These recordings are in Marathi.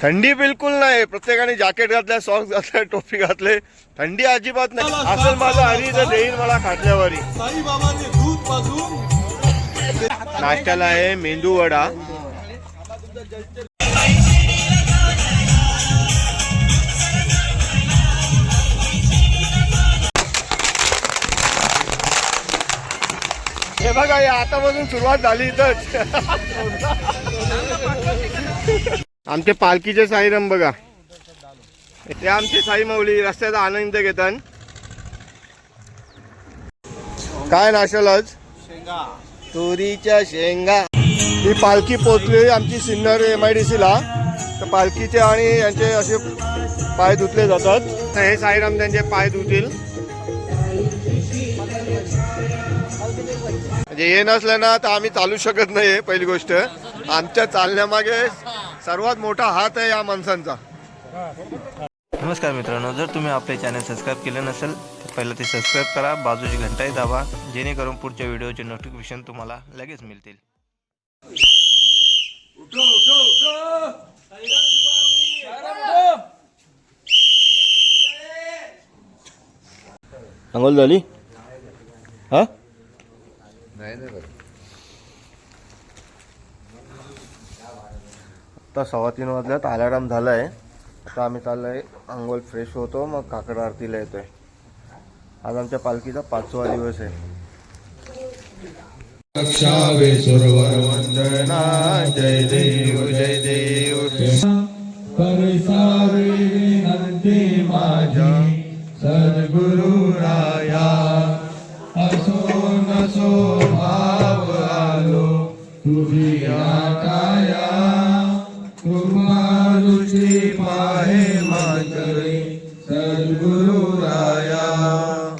थंडी बिलकुल नाही, प्रत्येकाने जॅकेट घातलंय, सॉक्स घातले, टोपी घातले, थंडी अजिबात नाही. असेल माझा हरी तर देईन मला खाटल्यावरी. नाश्त्याला आहे मेंदू वडा. हे बघा, हे आतापासून सुरुवात झाली इथंच. आमचे पालखीचे साईराम बघा, ते आमचे साई माऊली रस्त्याचा आनंद घेतात. काय नाश्त्याला आज? तुरीच्या शेंगा. ही पालखी पोचली आमची सिन्नर MIDC ला. तर पालखीचे आणि यांचे असे पाय धुतले जातात. तर हे साईराम त्यांचे पाय धुतील. म्हणजे हे नसलं ना तर आम्ही चालू शकत नाही. पहिली गोष्ट, आमच्या चालण्यामागे सर्वात मोठा हात आहे या माणसांचा. नमस्कार मित्रांनो, जर तुम्ही आपले चॅनल सबस्क्राईब केले नसेल तर पहिलं ते सबस्क्राईब करा, बाजूची घंटाही दाबा, जेणेकरून पुढच्या व्हिडिओचे नोटिफिकेशन तुम्हाला लगेच मिळतील. अंघोळ झाली? हा, आता 3:15 वाजल्यात. अलार्म झालाय. आता आम्ही चाललोय अंघोळ फ्रेश होतो, मग काकड आरतीला येतोय. आज आमच्या पालखीचा 5वा दिवस आहे. वंदना जय देव जय देव. माझ्या सद्गुरु राया, असो नसो भाव आलो तुझिया काया. कृपादृष्टी पाहे माझे सद्गुरु राया.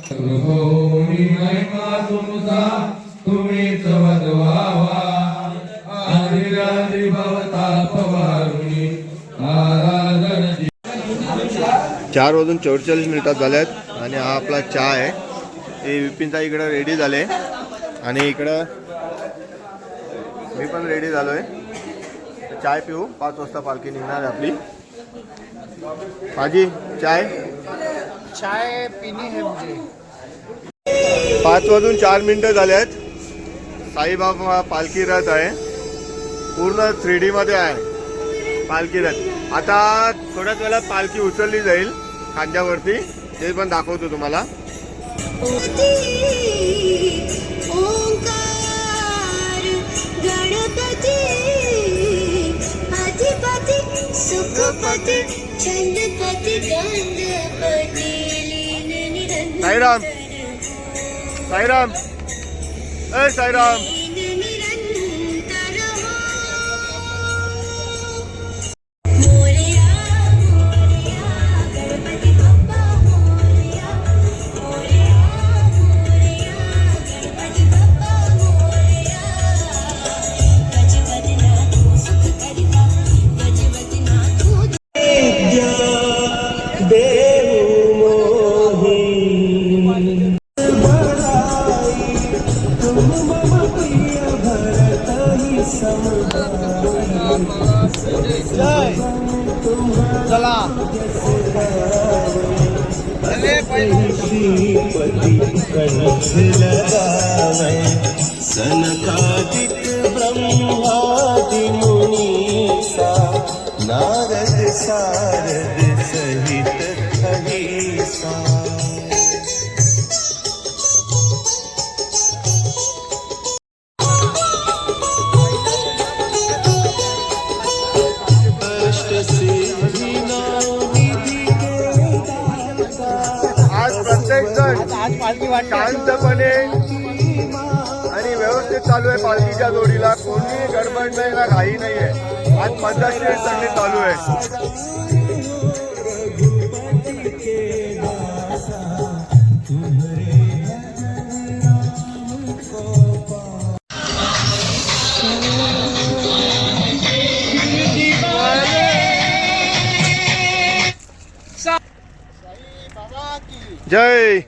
महिमा तुमचा तुम्हीच वदवावा, आदिरादी भवताप वारुणी आराधन. 4:44 झाल्यात आणि हा आपला चहा आहे. हे विपिनचा इकडं रेडी झाले आणि इकडं मी पण रेडी झालोय. चाय पिऊ. 5 वाजता पालखी निघणार आपली. भाजी चाय पिनी है मुझे. 5:04 झाले आहेत. साईबाबा पालखी रथ आहे, पूर्ण 3D मध्ये आहे पालखी रथ. आता थोड्याच वेळात पालखी उचलली जाईल खांद्यावरती, ते पण दाखवतो तुम्हाला. साईराम साईराम ए साईराम. चला सनकादिक ब्रह्मादि मुनीसा, नारद सारद सहित अहिसा. शांतपणे आणि व्यवस्थित चालू आहे पालखीच्या जोडीला. कोणी गडबड नाही ना घाई नाही आहे. आज पद्धतशीर सगळी चालू आहे. जय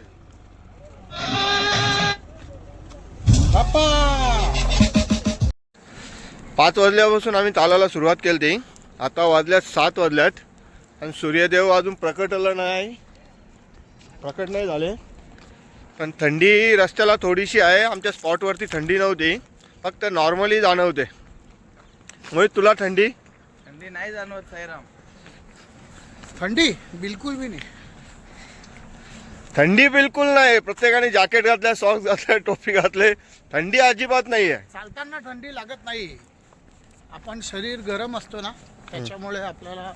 5 वाजल्यापासून आम्ही चालायला सुरुवात केली. आता वाजल्यात 7 वाजल्यात आणि सूर्यदेव अजून प्रकट नाही झाले. पण थंडी रस्त्याला थोडीशी आहे. आमच्या स्पॉटवरती थंडी नव्हती, फक्त नॉर्मली जाणवते. मोहित तुला थंडी नाही जाणवत साईराम. थंडी बिलकुल भी नाही. थंडी बिलकुल नाही. प्रत्येकाने जॅकेट घातलं, सॉक्स घातले, टोपी घातले. थंडी अजिबात नाही आहे. चालताना थंडी लागत नाही. आपण शरीर गरम असतो ना, त्याच्यामुळे आपल्याला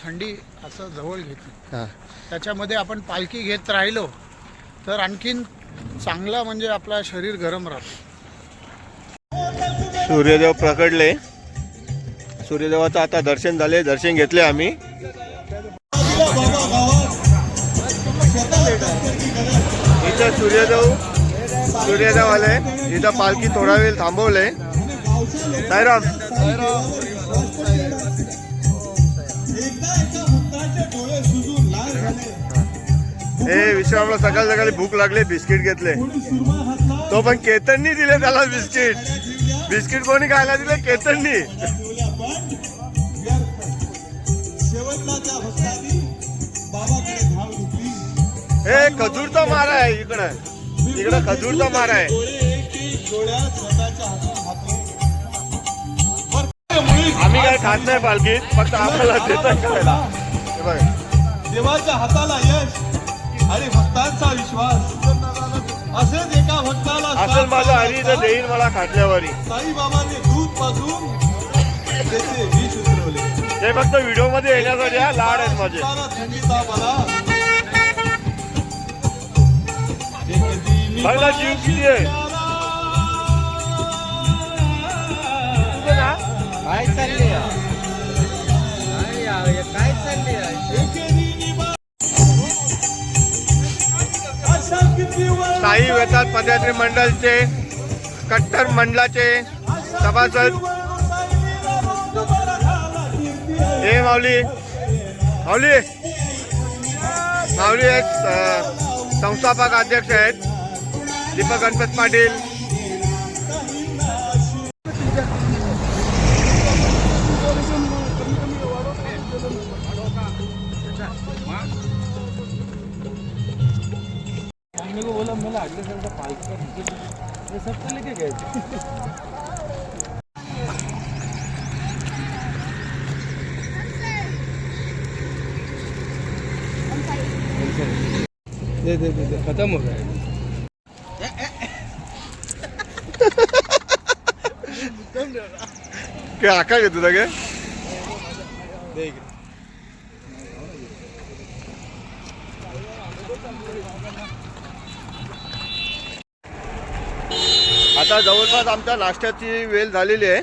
थंडी असं जवळ घेते. हां, त्याच्यामध्ये आपण पालखी घेत राहिलो तर आणखीन चांगला म्हणजे आपला शरीर गरम राहतो. सूर्यदेव प्रकटले. सूर्यदेवाचं आता दर्शन झाले, दर्शन घेतले आम्ही. इथं सूर्यदेव आले. इथं पालखी थोडा वेळ थांबवले. साईराम, हे विश्रामला सकाळी भूक लागली, बिस्किट घेतले. तो पण केतननी दिले त्याला बिस्किट कोणी खायला दिले? केतननी. हे खजूरचा मारा आहे. इकडं खजूरचा मारा आहे. आम्ही काय खात नाही पालखीत, फक्त आपल्याला देतात खायला. हे बघ, देवाच्या हाताला यश आणि भक्तांचा विश्वास. असेच एका भक्ताला असेल माझं हरी तर देईन मला खाटल्यावरी. साईबाबांनी दूध पाजून त्याचे विष उतरवले. ते फक्त व्हिडिओ मध्ये येण्यासाठी लाड आहेत माझे. थंडीचा मला बघला जीव किती आहे. काय चालले काय साई वेताळ पदयात्री मंडळचे कट्टर मंडळाचे सभासद हे माऊली आहेत. संस्थापक अध्यक्ष आहेत दीपक गणपत पाटील. बोला मला अगले साल का पालकी का टिकट ये सब तो लेके गए दे खत्म हो गया. काय आका घेतो तुला काय? आता जवळपास आमच्या नाश्त्याची वेळ झालेली आहे.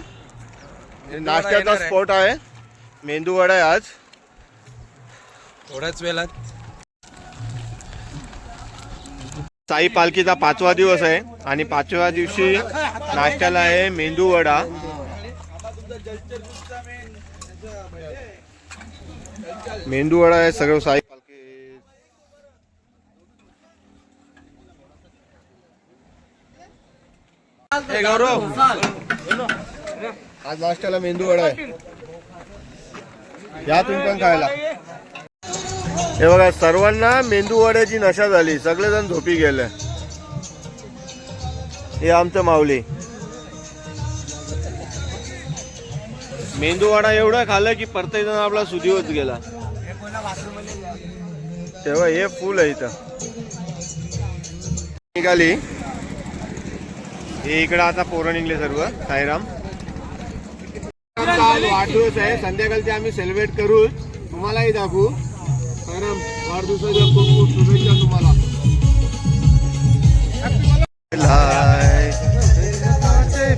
नाश्त्याचा स्पॉट आहे मेंदूवडा आहे आज. थोड्याच वेळात साई पालखीचा 5वा दिवस आहे आणि 5व्या दिवशी नाश्त्याला आहे मेंदूवडा. मेंदूवडा आहे सगळं साई पालखी. आज नाश्त्याला मेंदूवडा आहे. या तुम्ही पण खायला. हे बघा, सर्वांना मेंदूवड्याची नशा झाली. सगळेजण झोपी गेले. हे आमचं माऊली. मेंदूवडा एवढा खाल्लं की प्रत्येक जण आपला सुधी होत गेला. तेव्हा हे फुल आहे इथं निघाली. हे इकडं आता पोरं निघले सर्व. साईराम, वाढदिवस आहे. संध्याकाळचे आम्ही सेलिब्रेट करू, तुम्हालाही दाखवू. साईराम, वाढदिवसाच्या खूप खूप शुभेच्छा तुम्हाला.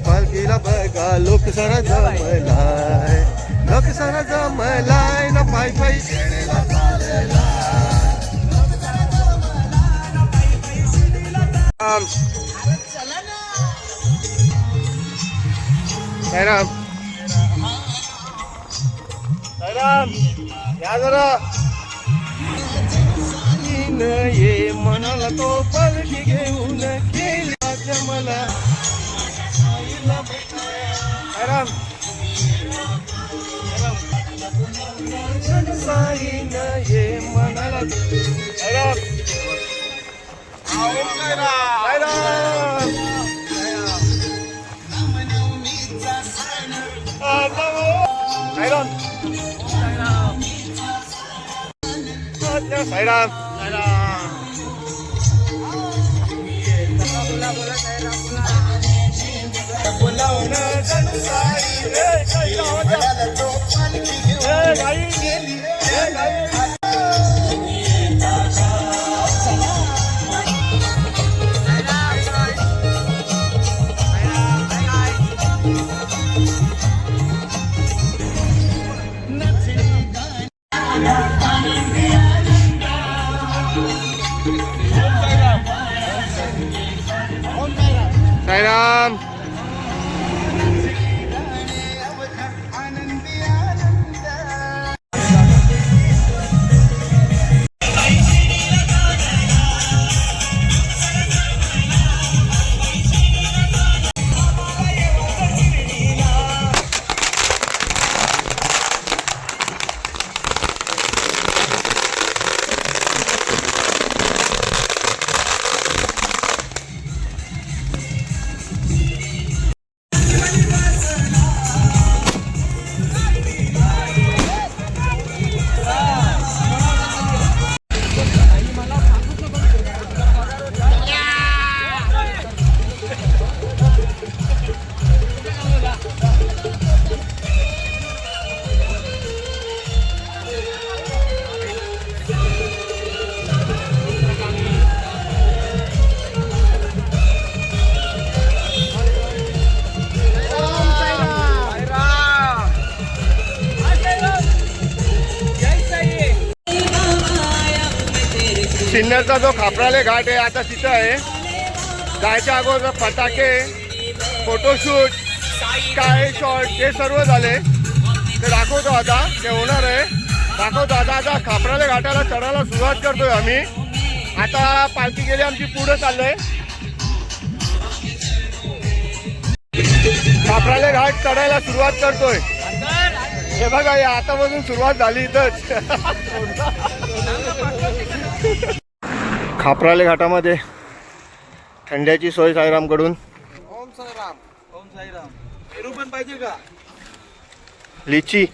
पालखीला बघा लोक सारा जमलाय ना पाय पायी. साईराम, या जरा. ये म्हणाला तो पालखी घेऊन गेला मला. साईराम, साईन ये मनाला साईराम. साईराम. साईराम. साईराम. सिन्नरचा जो खापराले घाट आहे आता तिथं आहे. जायच्या अगोदर फटाके, फोटोशूट, काय शॉट हे सर्व झाले. ते दाखवतो आता, ते होणार आहे दाखवतो आता खापराले घाटाला चढायला सुरुवात करतोय आम्ही. आता पालखी गेली आमची पुढे चाललंय. खापराले घाट चढायला सुरुवात करतोय. हे बघा या आतापासून सुरुवात झाली इथंच. खापराले घाटामध्ये थंड्याची सोय साईरामकडून. ओम साईराम. ओम साईराम. पेरू पण पाहिजे का? लिची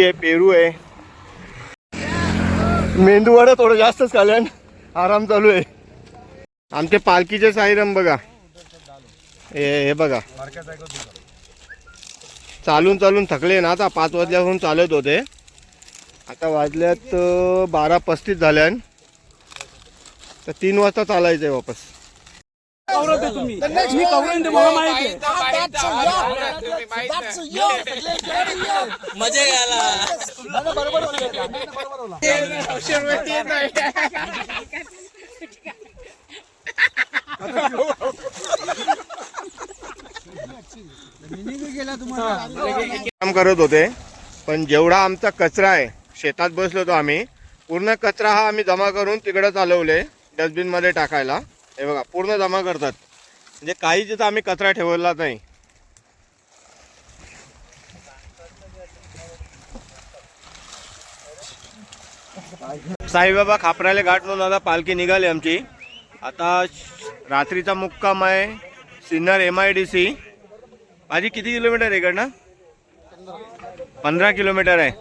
आहे, पेरू आहे. मेंदूवडा थोडं जास्तच खाल्यान आराम चालू आहे. आमचे पालखीचे साईराम बघा. हे बघा चालून थकले ना. आता 5 वाजल्यापासून चालत होते. आता वाजल्यात 12:35 झाल्यान. तर 3 वाजता चालायचं आहे वापस. मजा यायला. काम करत होते पण जेवढा आमचा कचरा आहे शेतात बसलो होतो आम्ही. पूर्ण कचरा हा आम्ही जमा करून तिकडे चालवले डस्टबिन मध्ये टाकायला. हे बघा पूर्ण जमा करतात म्हणजे काही जिथं आम्ही कचरा ठेवला नाही. साईबाबा खापराले घाट म्हणून आता पालखी निघाली आमची. आता रात्रीचा मुक्काम आहे सिन्नर MIDC. माझी किती किलोमीटर आहे इकडनं? 15 किलोमीटर आहे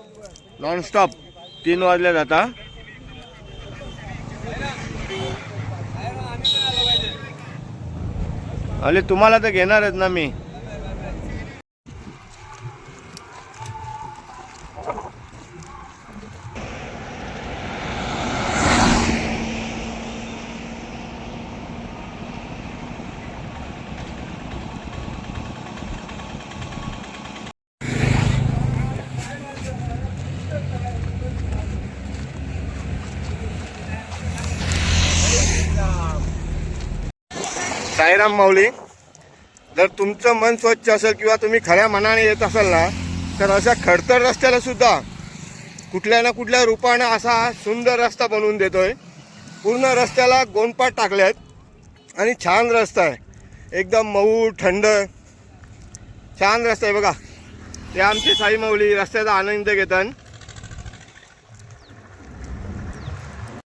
नॉनस्टॉप. 3 वाजले जाता. अरे तुम्हाला तर घेणारच ना मी. साईराम माऊली. जर तुमचं मन स्वच्छ असेल किंवा तुम्ही खऱ्या मनाने येत असाल ना तर अशा खडतर रस्त्याला सुद्धा कुठल्या ना कुठल्या रूपाने असा सुंदर रस्ता बनवून देतोय. पूर्ण रस्त्याला गोंडपाट टाकल्यात आणि छान रस्ता आहे. एकदम मऊ थंड छान रस्ता आहे बघा. ते आमचे साई माऊली रस्त्याचा आनंद घेतात.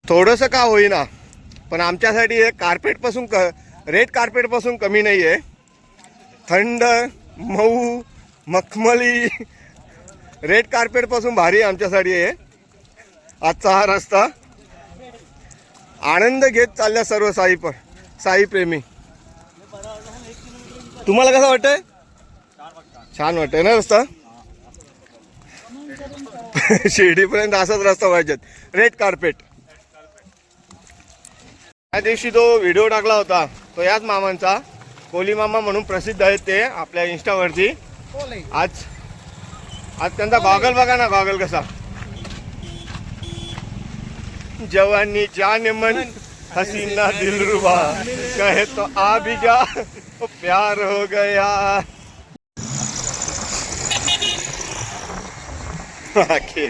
थोडंसं का होईना पण आमच्यासाठी हे कार्पेटपासून रेड कार्पेटपासून कमी नाही आहे. थंड मऊ मखमली रेड कार्पेटपासून भारी आमच्यासाठी आहे आजचा हा रस्ता. आनंद घेत चालल्या सर्व साई प्रेमी. तुम्हाला कसं वाटतंय? छान वाटतंय ना रस्ता? शिर्डीपर्यंत असाच रस्ता पाहिजेत, रेड कार्पेट. त्या दिवशी जो व्हिडिओ टाकला होता तो याच मामांचा, कोली मामा म्हणून प्रसिद्ध आहेत ते आपल्या इंस्टावरती. आज त्यांचा गॉगल बघा ना, गॉगल कसा. जवानी जान मन हसीना दिलरुबा कहे तो आ भी जा प्यार हो गया.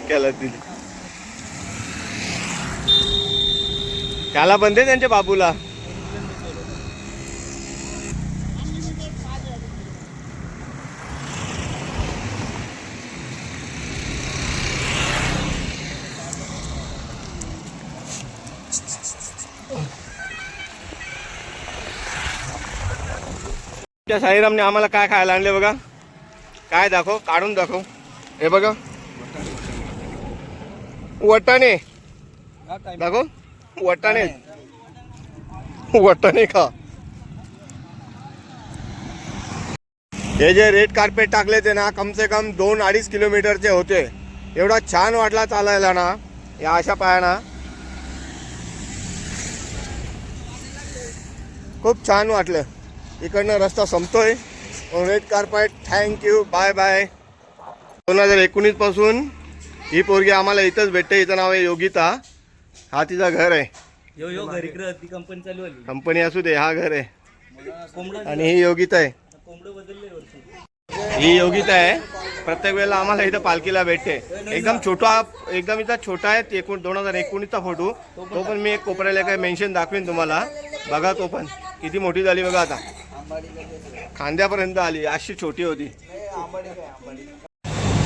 केला दिली त्याला बंदे त्यांच्या बाबूला. त्या साईरामने आम्हाला काय खायला आणले बघा. काय दाखव, काढून दाखव. हे बघा वटाणे दाखव. वटाणे खा. हे जे रेड कार्पेट टाकले ते ना कम से कम 2-2.5 किलोमीटरचे होते. एवढा छान वाटला चालायला ना या अशा पायाना. खूप छान वाटलं. इकडनं रस्ता संपतोय. Red carpet. Thank you, bye bye. 2019 पासून ही पोरगी आम्हाला इथंच भेटते. हिचं नाव आहे योगिता. हा तिचा घर आहे. कंपनी चालू आली. कंपनी असू दे, हा घर आहे. आणि ही योगिता आहे. ही योगिता आहे. प्रत्येक वेळेला आम्हाला इथं पालखीला भेटते. एकदम इथं छोटा आहे. 2019चा फोटो. तो पण मी एक कोपऱ्याला काय मेन्शन दाखवेन तुम्हाला. बघा तो पण किती मोठी झाली बघा. आता खांद्यापर्यंत आली. अशी छोटी होती.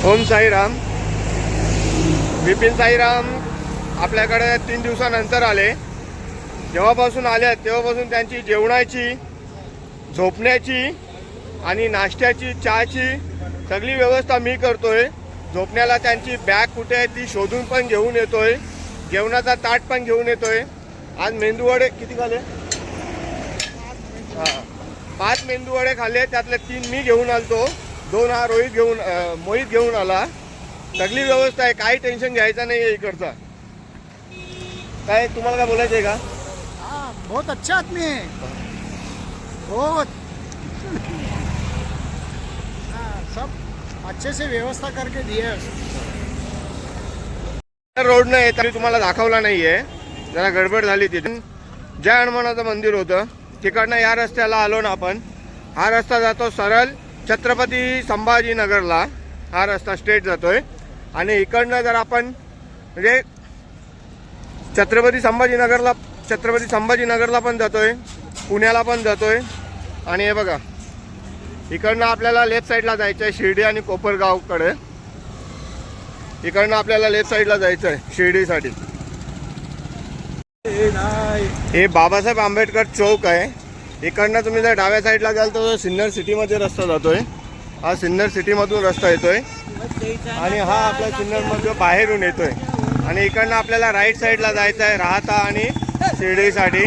ओम साईराम. विपिन साईराम आपल्याकडे 3 दिवसानंतर आले. जेव्हापासून आले तेव्हापासून त्यांची जेवणाची, झोपण्याची आणि नाश्त्याची, चहाची सगळी व्यवस्था मी करतोय. झोपण्याला त्यांची बॅग कुठे आहे ती शोधून पण घेऊन येतोय. जेवणाचा ताट पण घेऊन येतोय. आज मेंदूवडे किती खाल्ले? 5 मेंदूवडे खाल्ले. त्यातले 3 मी घेऊन आलतो. 2 हा मोहित घेऊन आला. सगळी व्यवस्था आहे. काही टेन्शन घ्यायचं नाही आहे इकडचा. काय तुम्हाला काय बोलायचं आहे का? हाँ, बहुत अच्छा आदमी है. बहुत सब अच्छे से व्यवस्था करके दिए. रोडनं येत मी तुम्हाला दाखवला नाहीये. जरा गडबड झाली. तिथे जय हनुमानाचं मंदिर होतं. तिकडनं या रस्त्याला आलो ना आपण. हा रस्ता जातो सरळ छत्रपती संभाजीनगरला. हा रस्ता स्ट्रेट जातोय. आणि इकडनं जर आपण म्हणजे छत्रपती संभाजीनगरला पण जातोय, पुण्याला पण जातोय. आणि हे बघा इकडनं आपल्याला लेफ्ट साईडला जायचं आहे शिर्डी आणि कोपरगावकडे. इकडनं आपल्याला लेफ्ट साईडला जायचं आहे शिर्डीसाठी. हे बाबासाहेब आंबेडकर चौक आहे. इकडनं तुम्ही जर डाव्या साईडला जाल तर सिन्नर सिटीमध्ये रस्ता जातोय. हा सिन्नर सिटीमधून रस्ता येतोय. आणि हा आपल्या सिन्नरमधून बाहेरून येतोय. आणि इकडनं आपल्याला राईट साईडला जायचं आहे राहता आणि शिर्डीसाठी.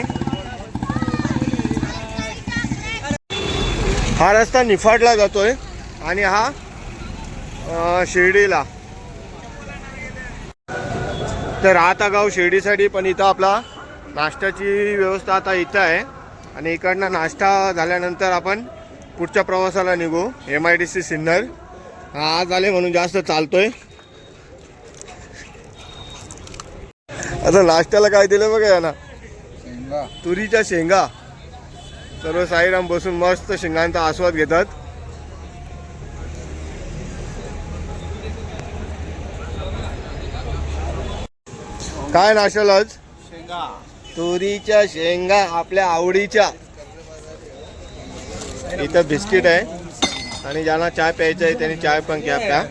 हा रस्ता निफाडला जातोय आणि हा शिर्डीला. तर राहता गाव शिर्डीसाठी. पण इथं आपला नाश्त्याची व्यवस्था आता इथं आहे. आणि इकडनं नाश्ता झाल्यानंतर आपण पुढच्या प्रवासाला निघू. MIDC सिन्नर. आज आले म्हणून जास्त चालतोय. आता नाश्त्याला काय दिलं बघा ना, तुरीच्या शेंगा. सर्व साईराम बसून मस्त शेंगांचा आस्वाद घेतात. काय नाश्त्याला आज? शेंगा. तुरीच्या शेंगा आपल्या आवडीच्या. इथं बिस्किट आहे. आणि ज्यांना चाय प्यायचा आहे त्यांनी चाय पण घ्या प्या.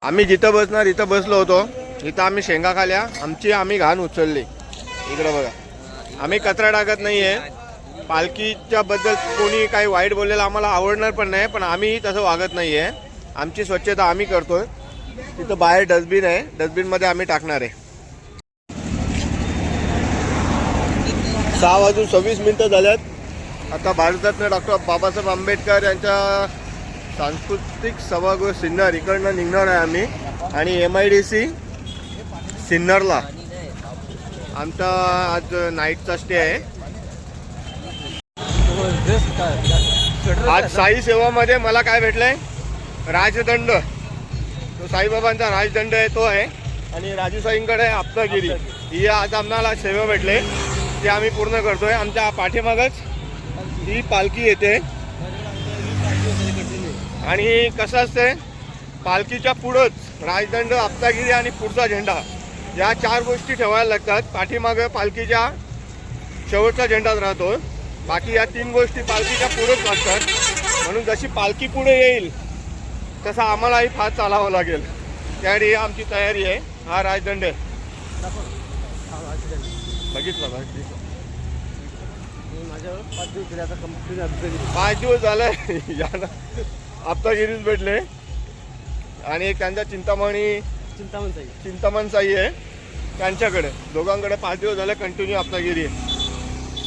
आम्ही जिथं बसणार इथं बसलो होतो. इथं आम्ही शेंगा खाल्या. आम्ही घाण उचलली. इकडं बघा, आम्ही कचरा टाकत नाही आहे. पालखीच्या बद्दल कोणी काही वाईट बोललेलं आम्हाला आवडणार पण नाही, पण आम्ही तसं वागत नाही आहे. आमची स्वच्छता आम्ही करतोय. तिथं बाहेर डस्टबिन आहे, डस्टबिनमध्ये आम्ही टाकणार आहे. 6:26 झाल्यात. आता भारतरत्न डॉक्टर बाबासाहेब आंबेडकर यांच्या सांस्कृतिक सभागृह सिन्नर इकडनं निघणार आहे आम्ही. आणि MIDC सिन्नरला आमचा आज नाईटचा स्टे आहे. आज साई सेवामध्ये मला काय भेटलंय, राजदंड. तो साईबाबांचा राजदंड आहे तो आहे. आणि राजू साईंकडे आहे हप्तागिरी. ही आज आम्हाला सेवा भेटले, ते आम्ही पूर्ण करतोय. आमच्या पाठीमागच ही पालखी येते. आणि कसं असते, पालखीच्या पुढंच राजदंड, हप्तागिरी आणि पुढचा झेंडा या 4 गोष्टी ठेवायला लागतात. पाठीमागे पालखीच्या शेवटचा झेंडाच राहतो. बाकी या 3 गोष्टी पालखीच्या पुढेच असतात. म्हणून जशी पालखी पुढे येईल तसं आम्हालाही फास्ट चालावं लागेल. त्यासाठी आमची तयारी आहे. हा राजदंड आहे, बघितलं का? 5 दिवस झाले याला हप्तागिरीच भेटले. आणि एक त्यांचा चिंतामण साई आहे, त्यांच्याकडे दोघांकडे 5 दिवस झाले कंटिन्यू हप्तागिरी आहे.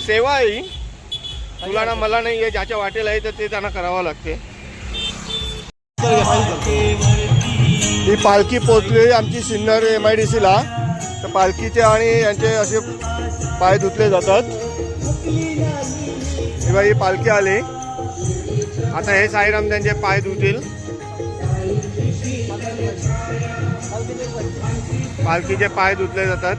सेवा आहे, तुला ना मला नाही आहे. ज्याच्या वाटेला आहे तर ते त्यांना करावं लागते. ही पालखी पोचली आमची सिन्नर MIDCला. तर पालखीचे आणि यांचे असे पाय धुतले जातात. तेव्हा ही पालखी आली. आता हे साईराम त्यांचे पाय धुतील. पालखीचे पाय धुतले जातात.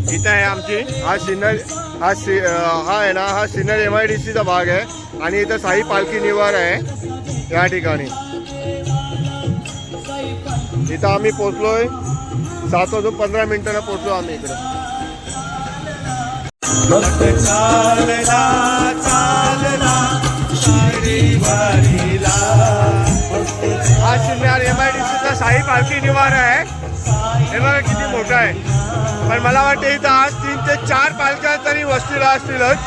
इथं आहे आमची हा सिन्नर हा आहे ना, हा सिन्नर MIDCचा भाग आहे. आणि इथं साई पालखी निवार आहे या ठिकाणी. इथं आम्ही पोचलोय 7:15 पोचलो आम्ही इकडे. हा सिन्नर MIDCचा साई पालखी निवार आहे. हे बघा किती मोठा आहे. पण मला वाटतं इथं आज 3 ते 4 पालख्या तरी वस्तीला असतीलच.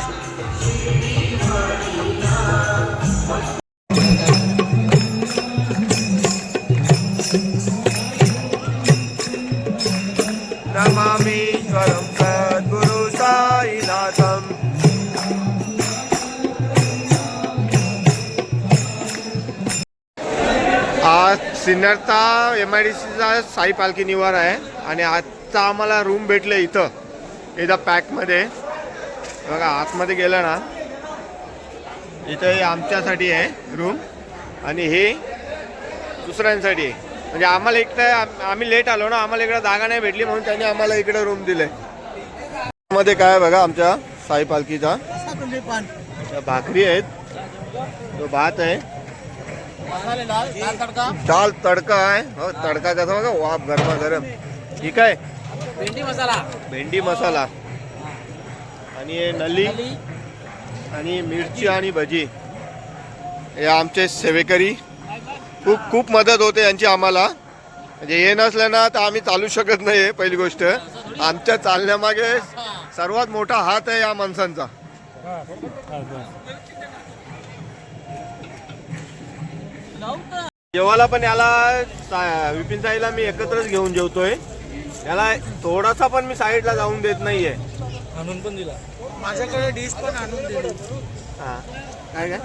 नमामि स्वरं सद्गुरु साईनाथम. आज सिन्नरचा MIDCचा साई पालखी निवार आहे. आणि आजचा आम्हाला रूम भेटले इथं पॅकमध्ये. बघा आतमध्ये गेलं ना, इथं हे आमच्यासाठी आहे रूम आणि हे दुसऱ्यांसाठी आहे. म्हणजे आम्हाला इकडं आम्ही लेट आलो ना, आम्हाला इकडं जागा नाही भेटली म्हणून त्यांनी आम्हाला इकडे रूम दिले. मध्ये काय बघा आमच्या साई पालखीचा भाकरी आहेत, तो भात आहे, दाल तडका आहे. हो तडका कसा बघा, वाफ गरमा गरम. ठीक आहे, भेंडी मसाला आणि नली आणि मिरची आणि भजी. हे आमचे सेवेकरी. खूप मदत होते यांची आम्हाला. म्हणजे हे नसलं ना तर आम्ही चालू शकत नाही. पहिली गोष्ट, आमच्या चालण्यामागे सर्वात मोठा हात आहे या माणसांचा. जेवायला पण याला विपिन साईला मी एकत्रच घेऊन जेवतोय. याला थोडासा पण मी साईडला जाऊन देत नाहीये. आणून पण दिला माझ्याकडे डिश पण आणून दिली. हा काय काय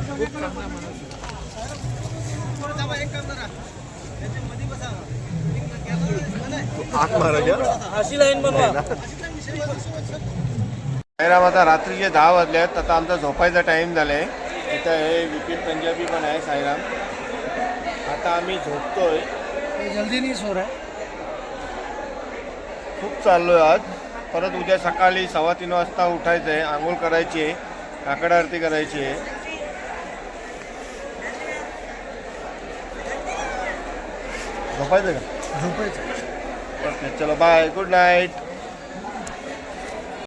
आग महाराज अशी लाईन बनवा. आता रात्रीचे 10 वाजलेत. आता आमचा झोपायचा टाइम झालाय. इथं हे विपिन पंजाबी पण आहे साईराम. आता आम्ही झोपतोय. जल्दी नाही सो रहा. खूप चाललोय आज. परत उद्या सकाळी 3:15 वाजता उठायचं आहे, आंघोळ करायची आहे, काकड आरती करायची आहे. झोपायचं का? झोपायचं. ओके चलो बाय गुड नाईट.